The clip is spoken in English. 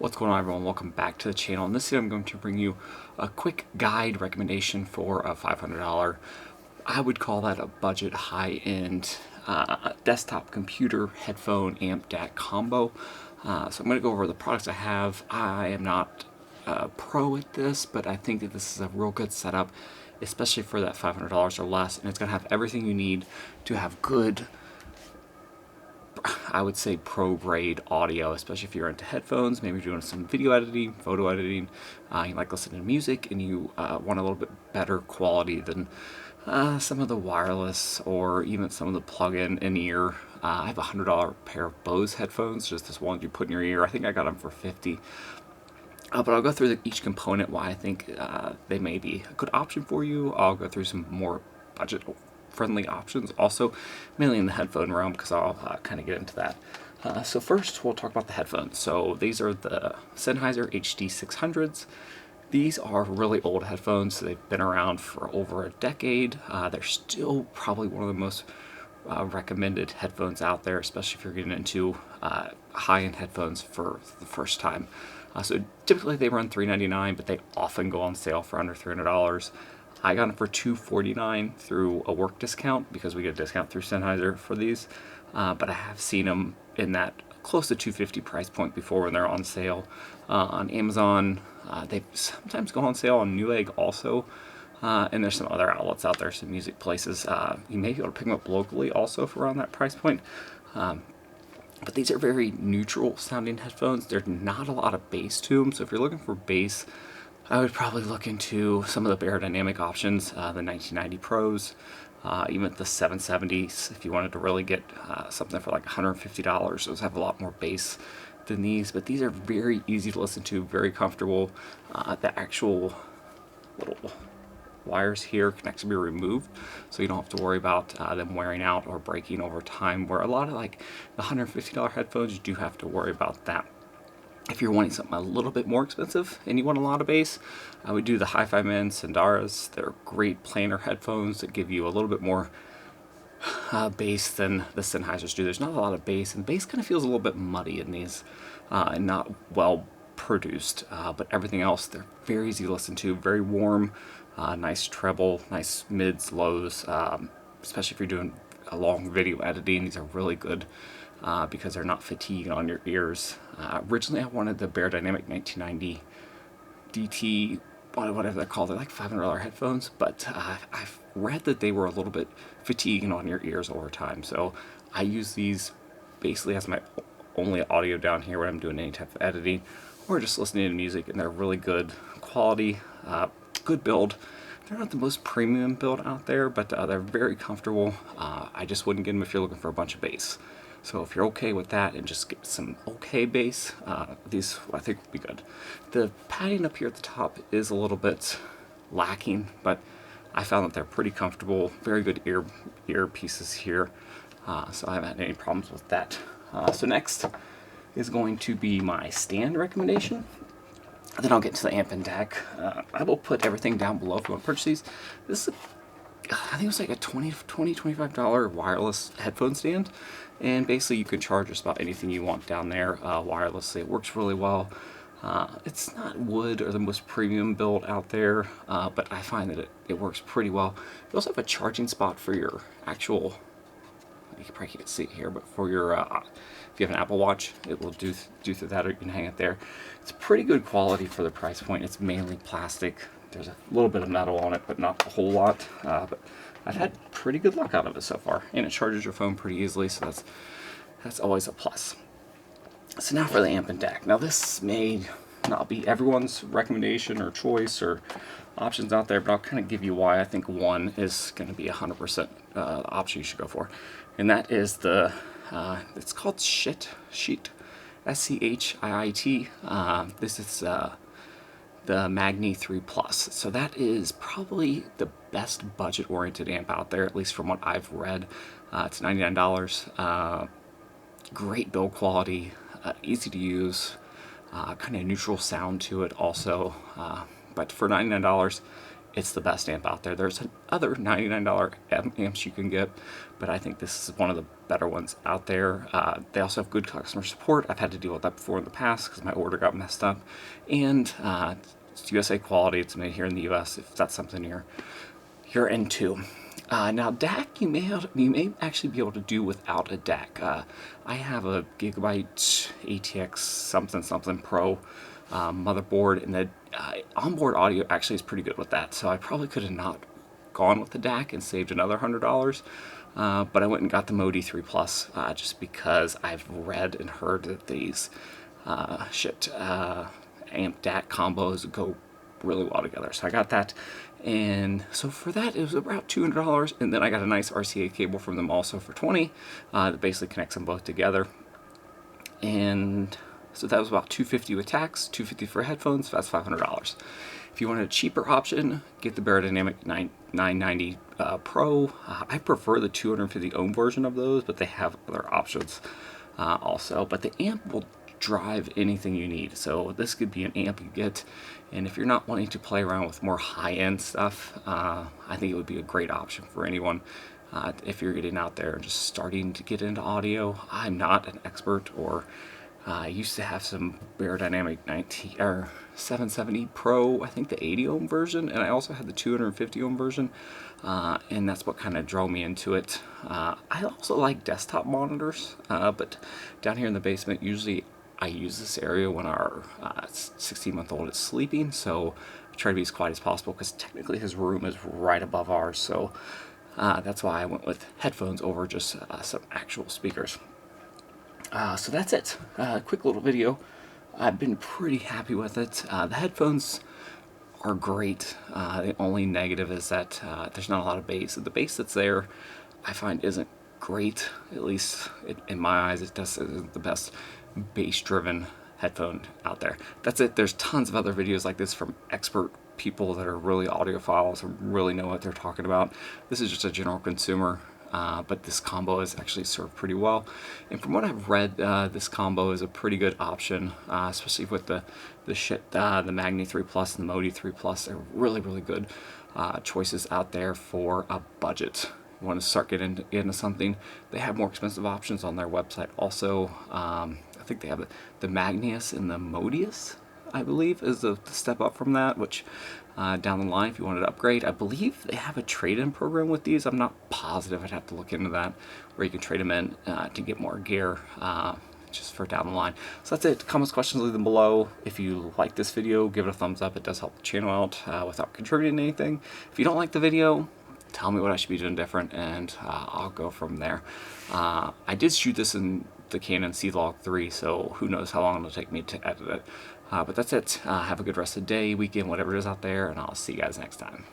What's going on, everyone? Welcome back to the channel. In this video I'm going to bring you a quick guide recommendation for a $500, I would call that a budget high-end desktop computer headphone amp DAC combo. So I'm going to go over the products I have. I am not a pro at this, but I think that this is a real good setup, especially for that $500 or less, and it's going to have everything you need to have good, I would say, pro-grade audio, especially if you're into headphones, maybe you're doing some video editing, photo editing, you like listening to music, and you want a little bit better quality than some of the wireless or even some of the plug-in in-ear. I have a $100 pair of Bose headphones, just this one you put in your ear. I think I got them for $50. But I'll go through each component, why I think they may be a good option for you. I'll go through some more budget friendly options also, mainly in the headphone realm, because I'll kind of get into that. So first we'll talk about the headphones. So these are the Sennheiser HD600s. These are really old headphones, so they've been around for over a decade. They're still probably one of the most recommended headphones out there, especially if you're getting into high-end headphones for the first time. So typically they run $399, but they often go on sale for under $300. I got them for $249 through a work discount, because we get a discount through Sennheiser for these. But I have seen them in that close to $250 price point before when they're on sale on Amazon. They sometimes go on sale on Newegg also. And there's some other outlets out there, some music places. You may be able to pick them up locally also for around that price point. But these are very neutral sounding headphones. There's not a lot of bass to them, so if you're looking for bass, I would probably look into some of the aerodynamic options, the 1990 Pros, even the 770s. If you wanted to really get something for like $150, those have a lot more bass than these, but these are very easy to listen to, very comfortable. The actual little wires here can actually be removed, so you don't have to worry about them wearing out or breaking over time, where a lot of like the $150 headphones, you do have to worry about that. If you're wanting something a little bit more expensive and you want a lot of bass, I would do the Hi-Fi Man Sendaras. They're great planar headphones that give you a little bit more bass than the Sennheisers do. There's not a lot of bass, and bass kind of feels a little bit muddy in these and not well produced, but everything else, they're very easy to listen to, very warm, nice treble, nice mids, lows, especially if you're doing a long video editing. These are really good because they're not fatiguing on your ears. Originally I wanted the Beyerdynamic 1990 DT, whatever they're called. They're like $500 headphones, but I've read that they were a little bit fatiguing on your ears over time. So I use these basically as my only audio down here when I'm doing any type of editing or just listening to music, and they're really good quality, good build. They're not the most premium build out there, but they're very comfortable. I just wouldn't get them if you're looking for a bunch of bass. So if you're okay with that and just get some okay bass, these I think will be good. The padding up here at the top is a little bit lacking, but I found that they're pretty comfortable. Very good ear pieces here, so I haven't had any problems with that. So next is going to be my stand recommendation. Then I'll get to the amp and DAC. I will put everything down below if you want to purchase these. This is I think it was like a $25 wireless headphone stand, and basically you can charge just about anything you want down there wirelessly. It works really well. It's not wood or the most premium build out there, but I find that it works pretty well. You also have a charging spot for your actual, you probably can't see it here, but for your, if you have an Apple Watch, it will do through that, or you can hang it there. It's pretty good quality for the price point. It's mainly plastic. There's a little bit of metal on it, but not a whole lot. But I've had pretty good luck out of it so far, and it charges your phone pretty easily, so that's always a plus. So now for the amp and DAC. Now this may not be everyone's recommendation or choice or options out there, but I'll kind of give you why I think one is going to be 100% option you should go for, and that is the it's called Sheet, SCHIIT. This is the Magni 3 Plus. So that is probably the best budget-oriented amp out there, at least from what I've read. It's $99. Great build quality, easy to use, kind of neutral sound to it also. But for $99, it's the best amp out there. There's other $99 amps you can get, but I think this is one of the better ones out there. They also have good customer support. I've had to deal with that before in the past because my order got messed up. And it's USA quality. It's made here in the US if that's something you're into. Now DAC, you may actually be able to do without a DAC. I have a Gigabyte ATX something Pro motherboard, and the onboard audio actually is pretty good with that. So I probably could have not gone with the DAC and saved another $100. But I went and got the Modi 3 Plus just because I've read and heard that these amp DAC combos go really well together. So I got that, and so for that it was about $200, and then I got a nice RCA cable from them also for $20 that basically connects them both together. And so that was about $250 with tax, $250 for headphones, so that's $500. If you want a cheaper option, get the Beyerdynamic 990 Pro. I prefer the 250 ohm version of those, but they have other options also. But the amp will drive anything you need. So this could be an amp you get, and if you're not wanting to play around with more high-end stuff, I think it would be a great option for anyone. If you're getting out there and just starting to get into audio. I'm not an expert, or I used to have some Beyerdynamic 770 Pro, I think the 80 ohm version, and I also had the 250 ohm version, and that's what kind of drove me into it. I also like desktop monitors, but down here in the basement, usually I use this area when our 16-month-old is sleeping, so I try to be as quiet as possible because technically his room is right above ours, so that's why I went with headphones over just some actual speakers. So that's it. Quick little video. I've been pretty happy with it. The headphones are great. The only negative is that there's not a lot of bass. The bass that's there, I find, isn't great. At least in my eyes, it isn't the best bass-driven headphone out there. That's it. There's tons of other videos like this from expert people that are really audiophiles and really know what they're talking about. This is just a general consumer. But this combo is actually served pretty well, and from what I've read, this combo is a pretty good option, especially with the Magni 3 Plus and the Modi 3 Plus. They're really good choices out there for a budget. You want to start getting into something, they have more expensive options on their website also. I think they have the Magnius and the Modius, I believe, is the step up from that, which down the line, if you wanted to upgrade, I believe they have a trade-in program with these. I'm not positive. I'd have to look into that, where you can trade them in to get more gear just for down the line. So that's it. Comments, questions, leave them below. If you like this video, give it a thumbs up. It does help the channel out without contributing anything. If you don't like the video, tell me what I should be doing different, and I'll go from there. I did shoot this in the Canon C-Log 3, so who knows how long it'll take me to edit it. But that's it. Have a good rest of the day, weekend, whatever it is out there, and I'll see you guys next time.